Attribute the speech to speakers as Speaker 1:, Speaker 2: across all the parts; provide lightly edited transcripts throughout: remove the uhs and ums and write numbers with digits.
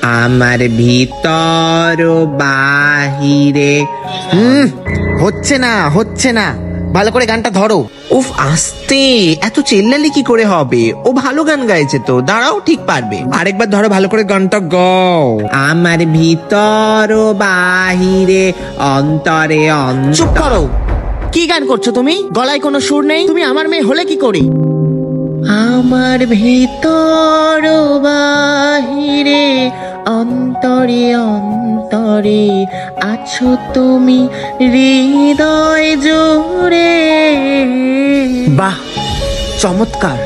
Speaker 1: আমার ভিতর বাহিরে।
Speaker 2: হচ্ছে না, ভালো করে গানটা ধরো।
Speaker 1: উফ, আস্তে, এত চেল্লালে কি করে হবে? ও ভালো গান গাইছে তো, দাঁড়াও, ঠিক পারবে।
Speaker 2: আরেকবার ধরো, ভালো করে গানটা গাও।
Speaker 1: আমার ভিতর বাহিরে অন্তরে
Speaker 2: চুপ করো, কি গান করছো তুমি? গলায় কোনো সুর নেই, তুমি আমার মেয়ে হলে কি করে?
Speaker 1: আমার ভিতর বাহিরে অন্তরে অন্তরে আছো তুমি হৃদয় জুড়ে।
Speaker 2: বাহ, চমৎকার,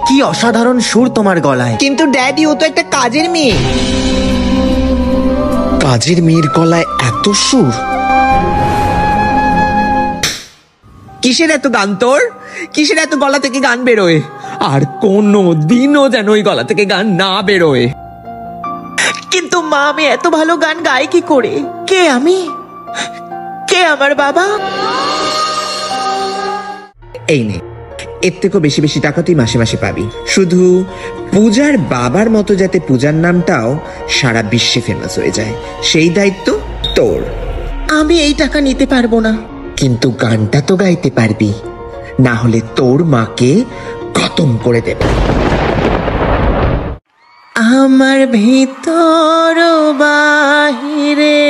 Speaker 2: কি অসাধারণ সুর তোমার গলায়।
Speaker 1: কিন্তু ড্যাডি, ও তো একটা কাজের মেয়ে।
Speaker 2: কাজের মেয়ের গলায় এত সুর?
Speaker 1: কিসের এত গান তোর? কিসের এত গলা থেকে গান বেরোয়? আর কোনো দিনও যেন ওই গলা থেকে গান না বেরোয়। কিন্তু মা, আমি এত ভালো গান গাই কি করে? কে আমি? কে আমার বাবা? এই নে, এর থেকেও বেশি বেশি টাকা তুই মাসে মাসে পাবি। শুধু পূজার বাবার মতো যাতে পূজার নামটাও সারা বিশ্বে ফেমাস হয়ে যায়, সেই দায়িত্ব তোর। আমি এই টাকা নিতে পারবো না। কিন্তু গানটা তো গাইতে পারবি, না হলে তোর মাকে খতম করে দেব। আমার ভিতর বাহিরে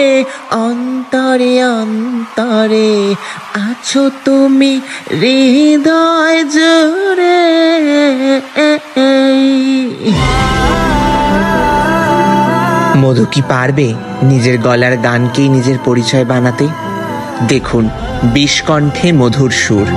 Speaker 1: অন্তরে অন্তরে আছো তুমি হৃদয় জুড়ে। মধু কি পারবে নিজের গলার গানকেই নিজের পরিচয় বানাতে? দেখুন, বিষকণ্ঠে মধুর সুর।